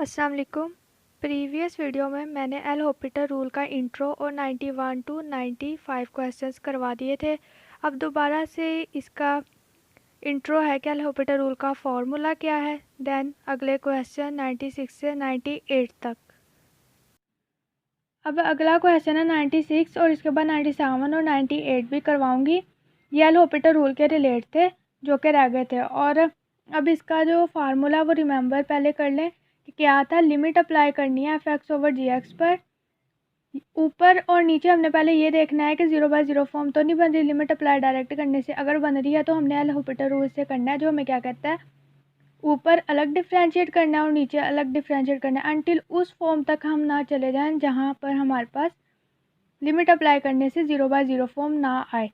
अस्सलाम वालेकुम। Previous video में मैंने एल हॉपिटर रूल का इंट्रो और 91 टू 95 क्वेश्चंस करवा दिए थे। अब दोबारा से इसका इंट्रो है कि एल हॉपिटर रूल का फॉर्मूला क्या है, देन अगले क्वेश्चन 96 से 98 तक। अब अगला क्वेश्चन है 96 और इसके बाद 97 और 98 भी करवाऊंगी। ये एल हॉपिटर रूल के रिलेट थे जो कि रह गए थे। और अब इसका जो फार्मूला वो रिमेंबर पहले कर लें कि क्या था। लिमिट अप्लाई करनी है एफ(x) ओवर जी(x) पर। ऊपर और नीचे हमने पहले ये देखना है कि 0/0 फॉर्म तो नहीं बन रही लिमिट अप्लाई डायरेक्ट करने से। अगर बन रही है तो हमने एल हॉपिटर रूल से करना है, जो हमें क्या कहता है, ऊपर अलग डिफ्रेंशिएट करना है और नीचे अलग डिफ्रेंशिएट करना है अनटिल उस फॉर्म तक हम ना चले जाएं जहाँ पर हमारे पास लिमिट अप्लाई करने से 0/0 फॉर्म ना आए।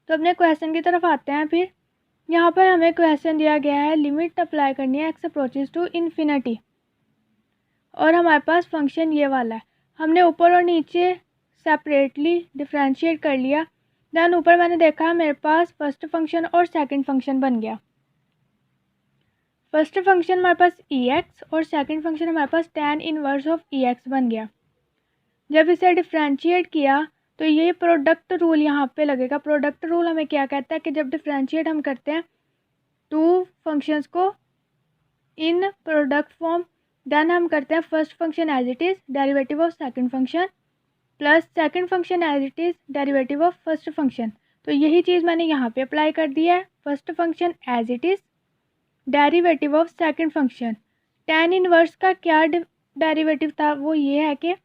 तो अपने क्वेश्चन की तरफ आते हैं। फिर यहाँ पर हमें क्वेश्चन दिया गया है, लिमिट अप्लाई करनी है x अप्रोचेज टू इन्फिनिटी और हमारे पास फंक्शन ये वाला है। हमने ऊपर और नीचे सेपरेटली डिफ्रेंशिएट कर लिया। दैन ऊपर मैंने देखा मेरे पास फर्स्ट फंक्शन और सेकंड फंक्शन बन गया। फर्स्ट फंक्शन हमारे पास ex और सेकंड फंक्शन हमारे पास tan इनवर्स ऑफ ex बन गया। जब इसे डिफ्रेंशिएट किया तो ये प्रोडक्ट रूल यहाँ पे लगेगा। प्रोडक्ट रूल हमें क्या कहता है कि जब डिफ्रेंशिएट हम करते हैं टू फंक्शंस को इन प्रोडक्ट फॉर्म, देन हम करते हैं first function as it is derivative of second function plus second function as it is derivative of first function. तो यही चीज़ मैंने यहाँ पे अप्लाई कर दी है। First function as it is derivative of second function. tan inverse का क्या डेरिवेटिव था, वो ये है कि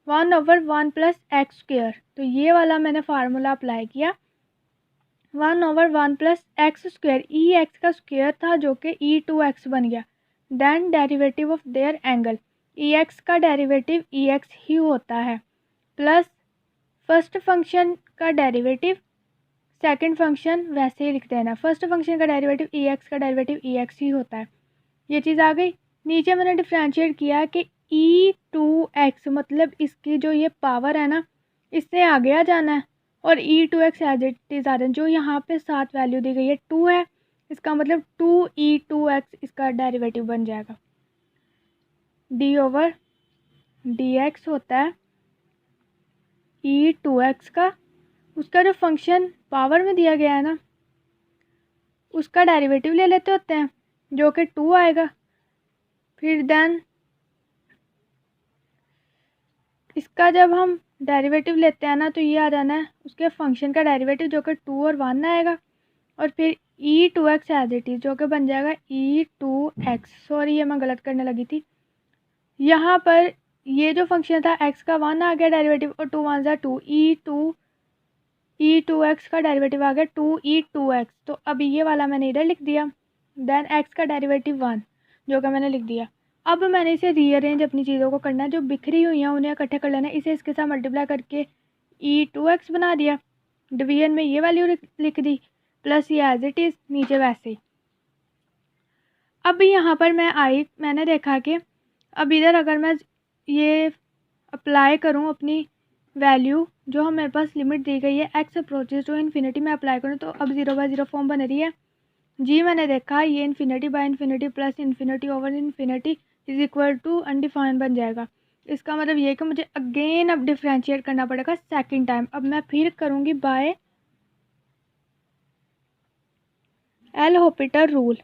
1/1 प्लस एक्स स्क्वेयर। तो ये वाला मैंने फार्मूला अप्लाई किया। 1/1 plus X square, E X का स्क्वेयर था जो कि e2x बन गया। Then derivative of their angle, E X का डेरिवेटिव ई एक्स ही होता है प्लस फर्स्ट फंक्शन का डेरिवेटिव सेकंड फंक्शन वैसे ही लिख देना। फर्स्ट फंक्शन का डेरिवेटिव ई एक्स का डेरिवेटिव ई एक्स ही होता है। ये चीज़ आ गई। नीचे मैंने डिफ्रेंशिएट किया कि e2x मतलब इसकी जो ये पावर है ना, इससे आगे आ जाना है और e2x एज इट इज़ आ जाना। जो यहाँ पे साथ वैल्यू दी गई है 2 है, इसका मतलब 2e2x इसका डेरिवेटिव बन जाएगा। d/dx होता है e2x का, उसका जो फंक्शन पावर में दिया गया है ना उसका डेरिवेटिव ले लेते होते हैं जो कि 2 आएगा। फिर देन इसका जब हम डेरिवेटिव लेते हैं ना तो ये आ जाना है उसके फंक्शन का डेरिवेटिव जो कि 2 और 1 आएगा। और फिर e2x एज इट इज़ जो कि बन जाएगा e2x। सॉरी ये मैं गलत करने लगी थी। यहाँ पर ये जो फंक्शन था x का 1 आ गया डेरिवेटिव और 2 1 2 e2x का डेरिवेटिव आ गया 2e2x। तो अभी ये वाला मैंने इधर लिख दिया। देन x का डेरिवेटिव 1 जो कि मैंने लिख दिया। अब मैंने इसे रीअरेंज अपनी चीज़ों को करना है, जो बिखरी हुई हैं उन्हें इकट्ठे कर लेना है। इसे इसके साथ मल्टीप्लाई करके e2x बना दिया। डिवीजन में ये वैल्यू लिख दी प्लस ये एज इट इज़ नीचे वैसे ही। अब यहाँ पर मैंने देखा कि अब इधर अगर मैं ये अप्लाई करूँ अपनी वैल्यू जो हम मेरे पास लिमिट दी गई है x अप्रोचेज टू इन्फिनिटी में अप्लाई करूँ तो अब 0/0 फॉर्म बन रही है। जी मैंने देखा ये infinity by infinity plus infinity over infinity is equal to undefined बन जाएगा। इसका मतलब ये कि मुझे अगेन अब डिफ्रेंशिएट करना पड़ेगा सेकंड टाइम। अब मैं फिर करूँगी by L Hopital rule.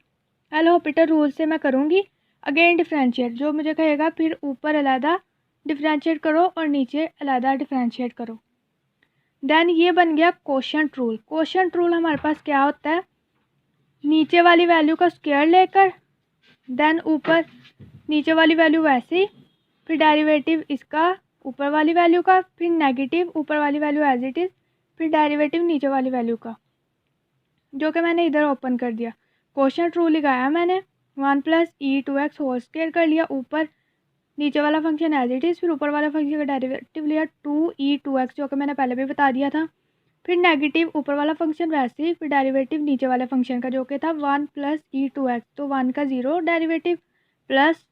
L Hopital rule से मैं करूँगी अगेन डिफ्रेंशिएट। जो मुझे कहेगा फिर ऊपर अलहदा डिफ्रेंशिएट करो और नीचे अलहदा डिफ्रेंशिएट करो। देन ये बन गया कोशेंट रूल। कोशेंट रूल हमारे पास क्या होता है, नीचे वाली वैल्यू का स्क्वायर लेकर देन ऊपर नीचे वाली वैल्यू वैसे ही, फिर डेरिवेटिव इसका ऊपर वाली वैल्यू का, फिर नेगेटिव ऊपर वाली वैल्यू एज इट इज़, फिर डेरिवेटिव नीचे वाली वैल्यू का, जो कि मैंने इधर ओपन कर दिया। कोशेंट रूल लगाया मैंने 1 प्लस e2x होल स्क्वायर कर लिया, ऊपर नीचे वाला फंक्शन एज इट इज़, फिर ऊपर वाला फंक्शन का डेरिवेटिव लिया 2e2x जो कि मैंने पहले भी बता दिया था, फिर नेगेटिव ऊपर वाला फंक्शन वैसे ही, फिर डेरिवेटिव नीचे वाले फंक्शन का जो कि था 1 प्लस e2x। तो 1 का 0 डेरिवेटिव प्लस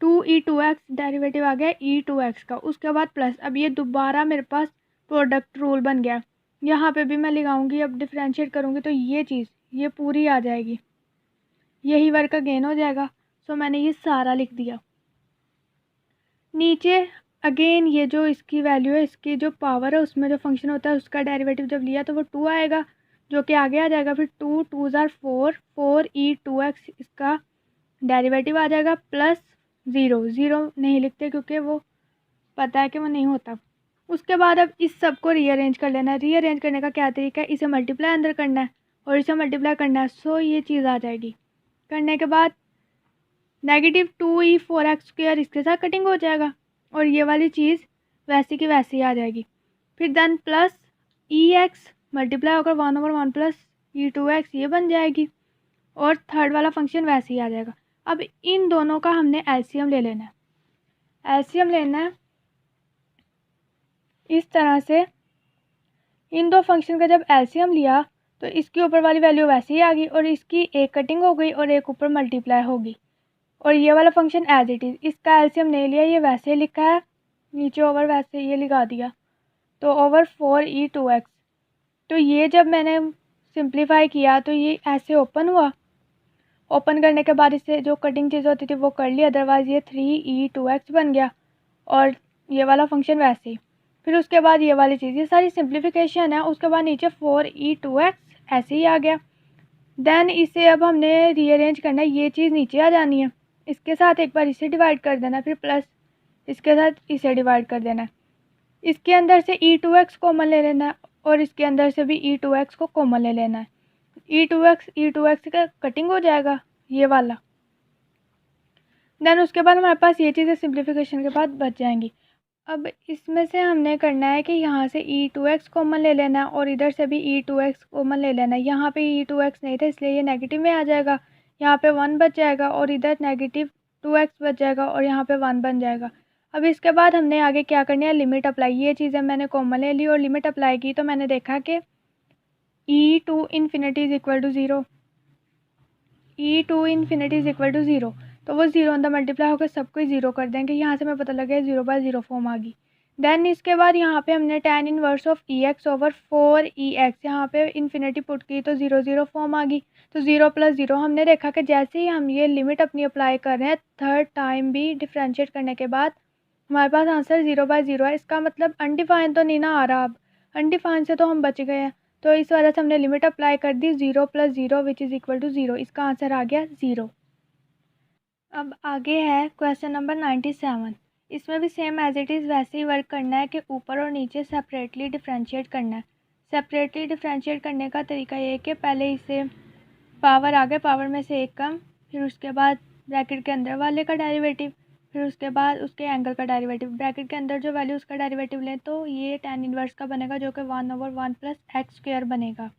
2e2x डेरिवेटिव आ गया e2x का, उसके बाद प्लस। अब ये दोबारा मेरे पास प्रोडक्ट रूल बन गया। यहाँ पे भी मैं लगाऊंगी, अब डिफ्रेंशिएट करूँगी तो ये चीज़ ये पूरी आ जाएगी, यही वर्क अगेन हो जाएगा। सो मैंने ये सारा लिख दिया। नीचे अगेन ये जो इसकी वैल्यू है, इसकी जो पावर है, उसमें जो फंक्शन होता है उसका डेरिवेटिव जब लिया तो वो 2 आएगा, जो कि आगे आ जाएगा। फिर 2 2 ज़ार 4 4e2x इसका डेरिवेटिव आ जाएगा, प्लस 0 0 नहीं लिखते क्योंकि वो पता है कि वो नहीं होता। उसके बाद अब इस सब को रीअरेंज कर लेना है। रीअरेंज करने का क्या तरीका है, इसे मल्टीप्लाई अंदर करना है और इसे मल्टीप्लाई करना है, सो ये चीज़ आ जाएगी। करने के बाद -2e4x² इसके साथ कटिंग हो जाएगा और ये वाली चीज़ वैसी की वैसी आ जाएगी। फिर देन प्लस e(x) मल्टीप्लाई होकर 1/1 प्लस e2x ये बन जाएगी और थर्ड वाला फंक्शन वैसे ही आ जाएगा। अब इन दोनों का हमने एलसीएम ले लेना है। एलसीएम लेना है इस तरह से, इन दो फंक्शन का जब एलसीएम लिया तो इसकी ऊपर वाली वैल्यू वैसे ही आ गई और इसकी एक कटिंग हो गई और एक ऊपर मल्टीप्लाई होगी और ये वाला फंक्शन एज इट इज़, इसका एलसीएम नहीं लिया, ये वैसे ही लिखा है, नीचे ओवर वैसे ये लगा दिया, तो ओवर 4e2x। तो ये जब मैंने सिंप्लीफाई किया तो ये ऐसे ओपन हुआ, ओपन करने के बाद इससे जो कटिंग चीज़ होती थी वो कर ली, अदरवाइज़ ये 3e2x बन गया और ये वाला फंक्शन वैसे ही। फिर उसके बाद ये वाली चीज़, ये सारी सिंप्लीफिकेशन है। उसके बाद नीचे 4e2x ऐसे ही आ गया। देन इसे अब हमने रीअरेंज करना है, ये चीज़ नीचे आ जानी है, इसके साथ एक बार इसे डिवाइड कर देना, फिर प्लस इसके साथ इसे डिवाइड कर देना है। इसके अंदर से e2x कॉमन ले लेना है और इसके अंदर से भी e2x को कॉमन ले लेना है। e2x का कटिंग हो जाएगा ये वाला। देन उसके बाद हमारे पास ये चीज़ें सिंप्लीफिकेशन के बाद बच जाएंगी। अब इसमें से हमने करना है कि यहाँ से e2x कॉमन ले लेना है और इधर से भी e2x कॉमन ले लेना है। यहाँ पे e2x नहीं था इसलिए ये नेगेटिव में आ जाएगा, यहाँ पे 1 बच जाएगा और इधर -2x बच जाएगा और यहाँ पे 1 बन जाएगा। अब इसके बाद हमने आगे क्या करनी है, लिमिट अप्लाई। ये चीज़ें मैंने कॉमन ले ली और लिमिट अप्लाई की तो मैंने देखा कि e2 infinity is equal to 0, e2 infinity is equal to 0, तो वो 0 अंदर मल्टीप्लाई होकर सब कुछ 0 कर देंगे। यहाँ से हमें पता लग गया 0/0 फॉर्म आ गई। देन इसके बाद यहाँ पे हमने tan inverse of ex over 4ex यहाँ पे इन्फिनिटी पुट की तो 0/0 फॉर्म आ गई। तो 0 + 0 हमने देखा कि जैसे ही हम ये लिमिट अपनी अप्लाई कर रहे हैं थर्ड टाइम भी डिफ्रेंशिएट करने के बाद हमारे पास आंसर 0/0 है। इसका मतलब अनडिफाइन तो नहीं ना आ रहा, अब अनडिफाइन से तो हम बच गए हैं। तो इस वजह से हमने लिमिट अप्लाई कर दी 0 + 0 विच इज़ इक्वल टू 0। इसका आंसर आ गया 0। अब आगे है क्वेश्चन नंबर 97। इसमें भी सेम एज इट इज़ वैसे ही वर्क करना है कि ऊपर और नीचे सेपरेटली डिफ्रेंशिएट करना है। सेपरेटली डिफ्रेंशिएट करने का तरीका ये है कि पहले इसे पावर आगे पावर में से एक कम, फिर उसके बाद ब्रैकेट के अंदर वाले का डेरिवेटिव, फिर उसके बाद उसके एंगल का डेरिवेटिव। ब्रैकेट के अंदर जो वैल्यू उसका डेरिवेटिव लें तो ये tan इनवर्स का बनेगा जो कि 1/1 प्लस x² बनेगा।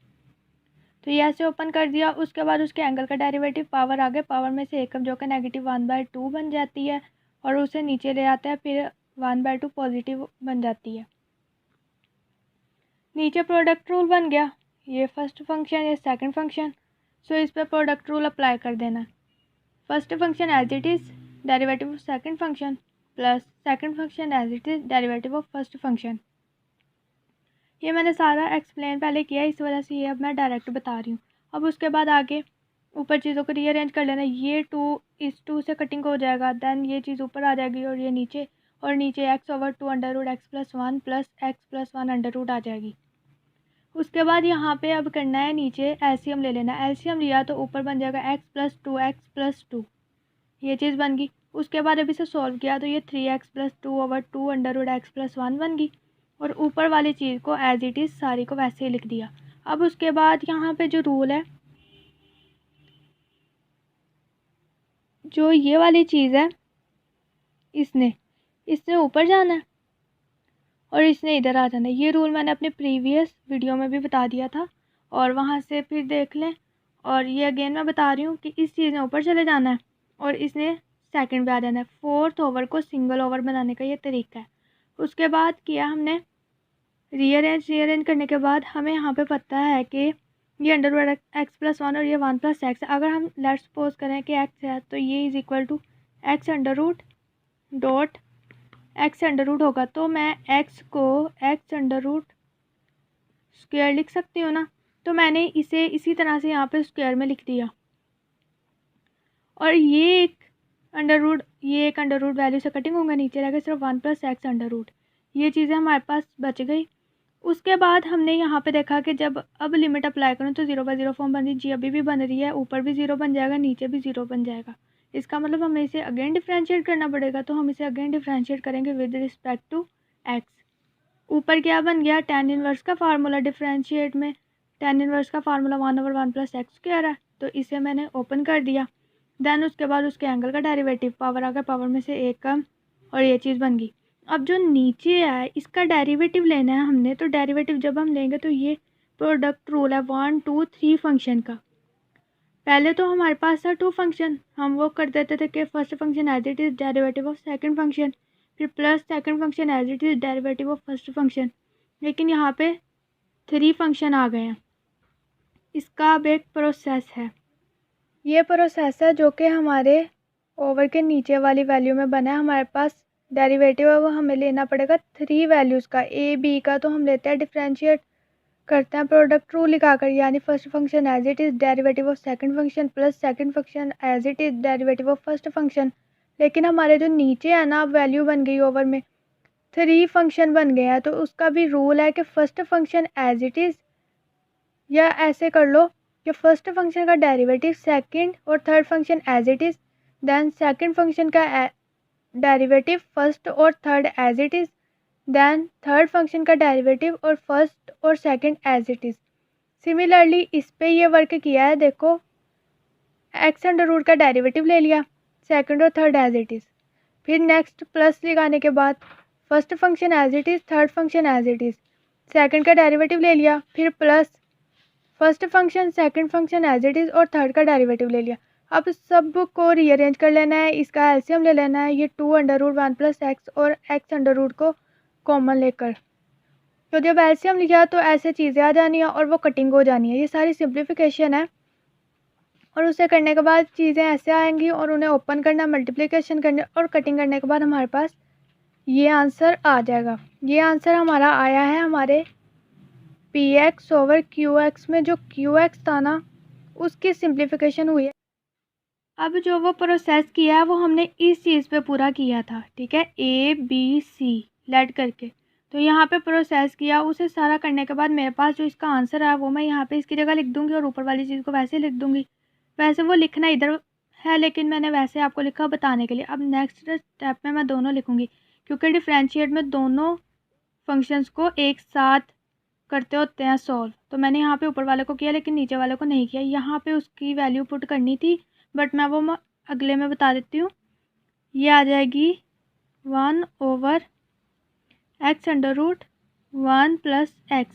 तो ये ऐसे ओपन कर दिया। उसके बाद उसके एंगल का डेरिवेटिव पावर आगे पावर में से एक कम जो कि -1/2 बन जाती है और उसे नीचे ले आता है, फिर 1/2 पॉजिटिव बन जाती है। नीचे प्रोडक्ट रूल बन गया, ये फर्स्ट फंक्शन ये सेकंड फंक्शन, सो इस पर प्रोडक्ट रूल अप्लाई कर देना। First function as it is derivative of second function plus second function as it is derivative of first function. ये मैंने सारा एक्सप्लेन पहले किया, इस वजह से ये अब मैं डायरेक्ट बता रही हूँ। अब उसके बाद आगे ऊपर चीज़ों को रीअरेंज कर लेना। ये 2 इस 2 से कटिंग हो जाएगा, देन ये चीज़ ऊपर आ जाएगी और ये नीचे, और नीचे x/2√x+1 प्लस x+1 आ जाएगी। उसके बाद यहाँ पे अब करना है नीचे एलसीएम ले लेना। एलसीएम लिया तो ऊपर बन जाएगा x + 2x+2, ये चीज़ बन गई। उसके बाद अभी से सॉल्व किया तो ये 3x + 2/2√x+1 बन गई और ऊपर वाली चीज़ को एज इट इज़ सारी को वैसे ही लिख दिया। अब उसके बाद यहाँ पे जो रूल है, जो ये वाली चीज़ है, इसने ऊपर जाना है और इसने इधर आ जाना है। ये रूल मैंने अपने प्रीवियस वीडियो में भी बता दिया था और वहाँ से फिर देख लें। और ये अगेन मैं बता रही हूँ कि इस चीज़ ने ऊपर चले जाना है और इसने सेकंड पे आ जाना है। फोर्थ ओवर को सिंगल ओवर बनाने का ये तरीका है। उसके बाद किया हमने रीअरेंज करने के बाद हमें यहाँ पे पता है कि ये √x+1 और ये 1 + x। अगर हम लेट्स सपोज करें कि x है तो ये इज़ इक्वल टू x√x होगा, तो मैं x को x² लिख सकती हूँ ना। तो मैंने इसे इसी तरह से यहाँ पे स्क्वायर में लिख दिया और ये एक अंडर रूट, ये एक अंडर रूट वैल्यू से कटिंग होगा, नीचे रहेगा सिर्फ 1 + x अंडर रूट। ये चीज़ें हमारे पास बच गई। उसके बाद हमने यहाँ पे देखा कि जब अब लिमिट अप्लाई करूँ तो 0/0 फॉर्म बन रही, जी अभी भी बन रही है, ऊपर भी 0 बन जाएगा, नीचे भी 0 बन जाएगा। इसका मतलब हमें इसे अगेन डिफ्रेंशिएट करना पड़ेगा, तो हम इसे अगेन डिफ्रेंशिएट करेंगे विद रिस्पेक्ट टू x। ऊपर क्या बन गया, tan इनवर्स का फार्मूला, डिफ्रेंशिएट में tan इनवर्स का फार्मूला 1/1 + x² है, तो इसे मैंने ओपन कर दिया। देन उसके बाद उसके एंगल का डेरिवेटिव, पावर आ गया, पावर में से एक कम, और ये चीज़ बन गई। अब जो नीचे है इसका डेरिवेटिव लेना है हमने, तो डेरिवेटिव जब हम लेंगे तो ये प्रोडक्ट रूल है 1 2 3 फंक्शन का। पहले तो हमारे पास था 2 फंक्शन, हम वो कर देते थे कि first function as it is derivative of second function, फिर plus second function as it is derivative of first function. लेकिन यहाँ पे 3 फंक्शन आ गए हैं। इसका अब एक प्रोसेस है, ये प्रोसेस है जो कि हमारे ओवर के नीचे वाली वैल्यू में बना है। हमारे पास डेरिवेटिव है, वो हमें लेना पड़ेगा 3 वैल्यूज़ का, ए बी का, तो हम लेते हैं डिफ्रेंशिएट करते हैं प्रोडक्ट रूल लिखाकर, यानी first function as it is derivative of second function plus second function as it is derivative of first function. लेकिन हमारे जो नीचे है ना, अब वैल्यू बन गई ओवर में 3 फंक्शन बन गए हैं, तो उसका भी रूल है कि first function as it is, या ऐसे कर लो कि फर्स्ट फंक्शन का डेरिवेटिव सेकंड और third function as it is, then second function का डेरिवेटिव फर्स्ट और third as it is, then third function का डेरिवेटिव और फर्स्ट और second as it is. Similarly इस पे ये वर्क किया है, देखो एक्स अंडर रूट का डेरिवेटिव ले लिया सेकंड और थर्ड एज इट इज़, फिर नेक्स्ट प्लस लगाने के बाद first function as it is, third function as it is, second का डेरिवेटिव ले लिया, फिर plus first function second function as it is और थर्ड का डेरिवेटिव ले लिया। अब सब को रीअरेंज कर लेना है, इसका एलसीएम ले लेना है, ये 2√1 + x और x अंडर रूट को कॉमन लेकर। तो जब एलसीएम लिखा तो ऐसे चीज़ें आ जानी है और वो कटिंग हो जानी है। ये सारी सिंप्लीफिकेशन है, और उसे करने के बाद चीज़ें ऐसे आएंगी और उन्हें ओपन करना, मल्टीप्लिकेशन करने और कटिंग करने के बाद हमारे पास ये आंसर आ जाएगा। ये आंसर हमारा आया है हमारे px/qx में, जो qx था ना उसकी सिंप्लीफिकेशन हुई है। अब जो वो प्रोसेस किया है वो हमने इस चीज़ पे पूरा किया था, ठीक है, ABC लेट करके। तो यहाँ पे प्रोसेस किया, उसे सारा करने के बाद मेरे पास जो इसका आंसर है वो मैं यहाँ पे इसकी जगह लिख दूँगी और ऊपर वाली चीज़ को वैसे लिख दूँगी। वैसे वो लिखना इधर है, लेकिन मैंने वैसे आपको लिखा बताने के लिए। अब नेक्स्ट स्टेप में मैं दोनों लिखूँगी, क्योंकि डिफ्रेंशिएट में दोनों फंक्शंस को एक साथ करते होते हैं सॉल्व। तो मैंने यहाँ पे ऊपर वाले को किया लेकिन नीचे वाले को नहीं किया। यहाँ पे उसकी वैल्यू पुट करनी थी, बट मैं वो अगले में बता देती हूँ। ये आ जाएगी 1/x अंडर रूट 1 + x,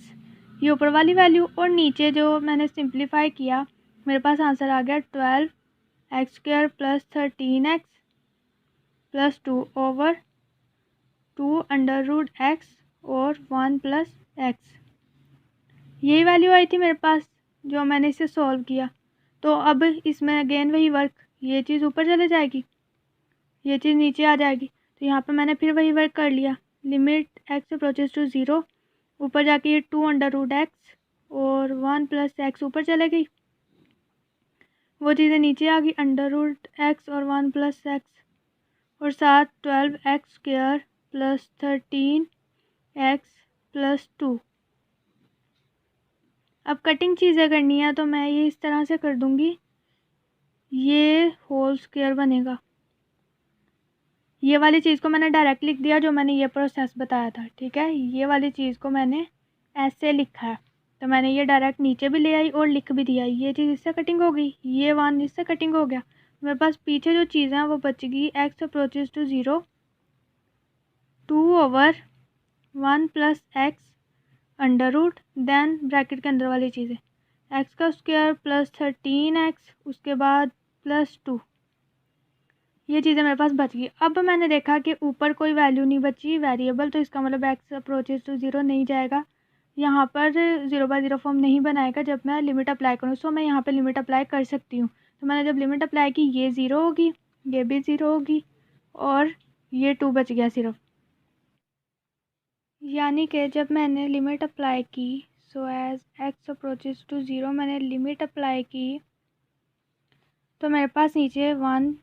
ये ऊपर वाली वैल्यू, और नीचे जो मैंने सिंप्लीफाई किया मेरे पास आंसर आ गया 12x² + 13x + 2/2√x और 1 + x। यही वैल्यू आई थी मेरे पास जो मैंने इसे सॉल्व किया। तो अब इसमें अगेन वही वर्क, ये चीज़ ऊपर चले जाएगी, ये चीज़ नीचे आ जाएगी। तो यहाँ पे मैंने फिर वही वर्क कर लिया, लिमिट x अप्रोचेस टू 0, ऊपर जाके ये 2√x और 1 + x ऊपर चले गई, वो चीज़ें नीचे आ गई, √x और 1 + x, और साथ 12x² + 13x + 2। अब कटिंग चीज़ें करनी है तो मैं ये इस तरह से कर दूँगी, ये होल स्क्वायर बनेगा। ये वाली चीज़ को मैंने डायरेक्ट लिख दिया जो मैंने ये प्रोसेस बताया था, ठीक है, ये वाली चीज़ को मैंने ऐसे लिखा है, तो मैंने ये डायरेक्ट नीचे भी ले आई और लिख भी दिया। ये चीज़ इससे कटिंग हो गई, ये 1 इससे कटिंग हो गया, मेरे पास पीछे जो चीज़ें हैं वो बच गई x approaches to 0 2/1 + x under root, then bracket के अंदर वाली चीज़ें x का स्क्वायर + 13x, उसके बाद +2, ये चीज़ें मेरे पास बच गई। अब मैंने देखा कि ऊपर कोई वैल्यू नहीं बची वेरिएबल, तो इसका मतलब x अप्रोचेस टू 0 नहीं जाएगा, यहाँ पर 0/0 फॉर्म नहीं बनाएगा जब मैं लिमिट अप्लाई करूँ। सो मैं यहाँ पे लिमिट अप्लाई कर सकती हूँ। तो मैंने जब लिमिट अप्लाई की, ये 0 होगी, ये भी 0 होगी, और ये 2 बच गया सिर्फ। यानी कि जब मैंने लिमिट अप्लाई की, so as x approaches to 0 मैंने लिमिट अप्लाई की, तो मेरे पास नीचे 1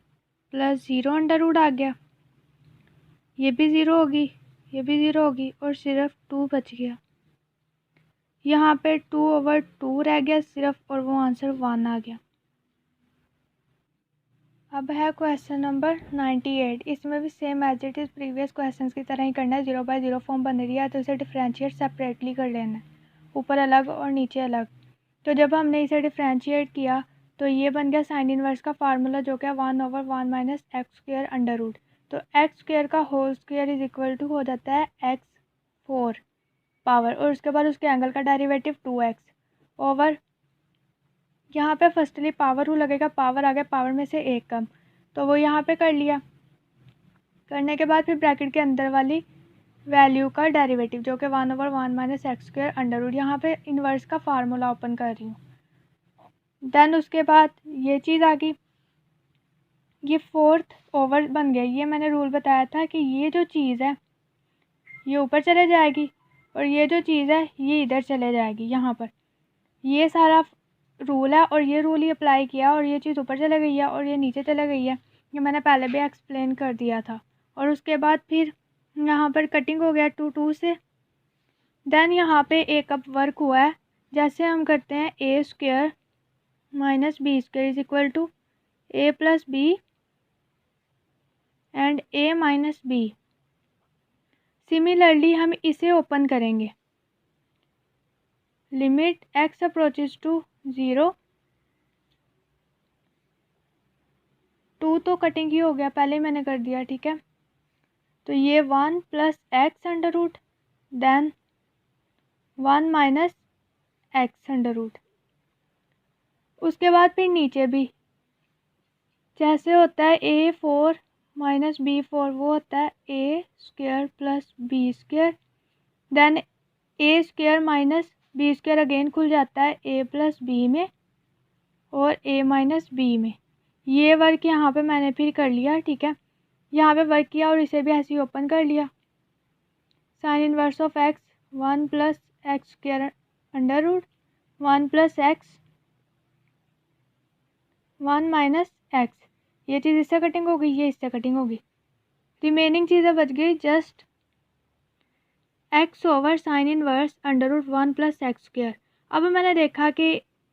प्लस 0 अंडर रूट आ गया, ये भी 0 होगी, ये भी 0 होगी और सिर्फ 2 बच गया। यहाँ पे 2/2 रह गया सिर्फ और वो आंसर 1 आ गया। अब है क्वेश्चन नंबर 98। इसमें भी same as it is previous question की तरह ही करना है। 0/0 फॉर्म बन रही है तो इसे डिफ्रेंशिएट सेपरेटली कर लेना है, ऊपर अलग और नीचे अलग। तो जब हमने इसे डिफ्रेंशिएट किया तो ये बन गया साइन इनवर्स का फार्मूला जो कि 1/1 minus X square under root. तो एक्स स्क्वेयर का whole square is equal to हो जाता है x4 पावर, और उसके बाद उसके एंगल का डेरिवेटिव 2x ओवर, यहाँ पे फर्स्टली पावर रूल लगेगा, पावर आ गया, पावर में से एक कम, तो वो यहाँ पे कर लिया। करने के बाद फिर ब्रैकेट के अंदर वाली वैल्यू का डेरिवेटिव जो कि 1/1 minus X square under root, यहाँ पे इन्वर्स का फार्मूला ओपन कर रही हूँ। देन उसके बाद ये चीज़ आ गई, ये 4th ओवर बन गया। ये मैंने रूल बताया था कि ये जो चीज़ है ये ऊपर चले जाएगी और ये जो चीज़ है ये इधर चले जाएगी। यहाँ पर ये सारा रूल है और ये रूल ही अप्लाई किया और ये चीज़ ऊपर चले गई है और ये नीचे चले गई है। ये मैंने पहले भी एक्सप्लेन कर दिया था। और उसके बाद फिर यहाँ पर कटिंग हो गया 2 से। देन यहाँ पे एक अब वर्क हुआ है, जैसे हम करते हैं a square minus B square is equal to a plus B and a minus B. Similarly हम इसे ओपन करेंगे, लिमिट x अप्रोचेज टू 0। 2 तो कटिंग ही हो गया, पहले ही मैंने कर दिया, ठीक है। तो ये 1 plus X under root then 1 minus X under root. उसके बाद फिर नीचे भी जैसे होता है a4 माइनस b4 वो होता है a square plus B square, then a square minus B square again खुल जाता है a प्लस बी में और a माइनस बी में। ये वर्क यहाँ पे मैंने फिर कर लिया, ठीक है। यहाँ पे वर्क किया और इसे भी ऐसे ही ओपन कर लिया। Sine inverse of x 1 plus X square under root 1 plus X 1 minus X. ये चीज़ इससे कटिंग हो गई, ये इससे कटिंग होगी। रिमेनिंग चीज़ें बच गई just x over sine inverse under root 1 plus X square. अब मैंने देखा कि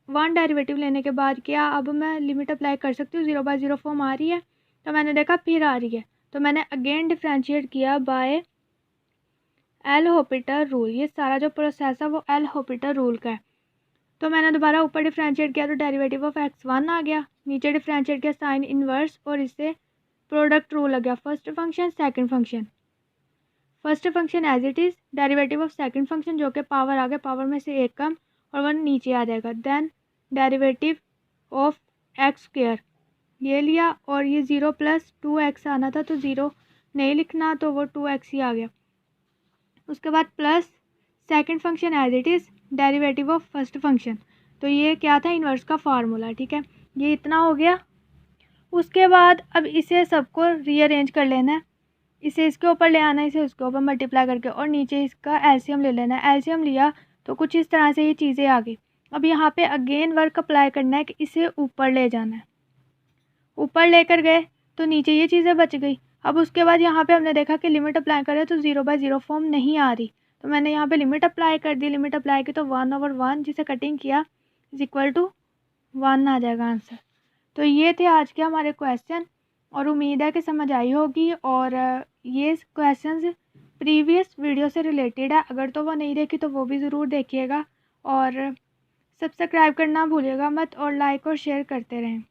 1 डेरिवेटिव लेने के बाद क्या अब मैं लिमिट अप्लाई कर सकती हूँ, 0/0 फॉर्म आ रही है। तो मैंने देखा फिर आ रही है, तो मैंने अगेन डिफ्रेंशिएट किया बाय एल हॉपिटर रूल। ये सारा जो प्रोसेस है वो एल हॉपिटर रूल का है। तो मैंने दोबारा ऊपर डिफ्रेंशिएट किया तो डेरिवेटिव ऑफ x1 आ गया, नीचे डिफ्रेंशिएट किया साइन इनवर्स और इससे प्रोडक्ट रूल लग गया। First function second function, first function as it is, derivative of second function जो कि पावर आ गया, पावर में से एक कम और 1 नीचे आ जाएगा। Then derivative of X square ये लिया और ये 0 प्लस 2x आना था तो 0 नहीं लिखना तो वो 2x ही आ गया। उसके बाद plus second function as it is, derivative of first function, तो ये क्या था, इन्वर्स का फार्मूला, ठीक है। ये इतना हो गया। उसके बाद अब इसे सबको रीअरेंज कर लेना है, इसे इसके ऊपर ले आना है, इसे उसके ऊपर मल्टीप्लाई करके और नीचे इसका एलसीएम ले लेना है। एलसीएम लिया तो कुछ इस तरह से ये चीज़ें आ गई। अब यहाँ पे अगेन वर्क अप्लाई करना है कि इसे ऊपर ले जाना है। ऊपर लेकर गए तो नीचे ये चीज़ें बच गई। अब उसके बाद यहाँ पे हमने देखा कि लिमिट अप्लाई करें तो 0/0 फॉर्म नहीं आ रही, तो मैंने यहाँ पे लिमिट अप्लाई कर दी। लिमिट अप्लाई की तो 1/1 जिसे कटिंग किया इज इक्वल टू 1 आ जाएगा आंसर। तो ये थे आज के हमारे क्वेश्चन और उम्मीद है कि समझ आई होगी। और ये क्वेश्चंस प्रीवियस वीडियो से रिलेटेड है, अगर तो वो नहीं देखी तो वो भी ज़रूर देखिएगा और सब्सक्राइब करना भूलिएगा मत और लाइक और शेयर करते रहें।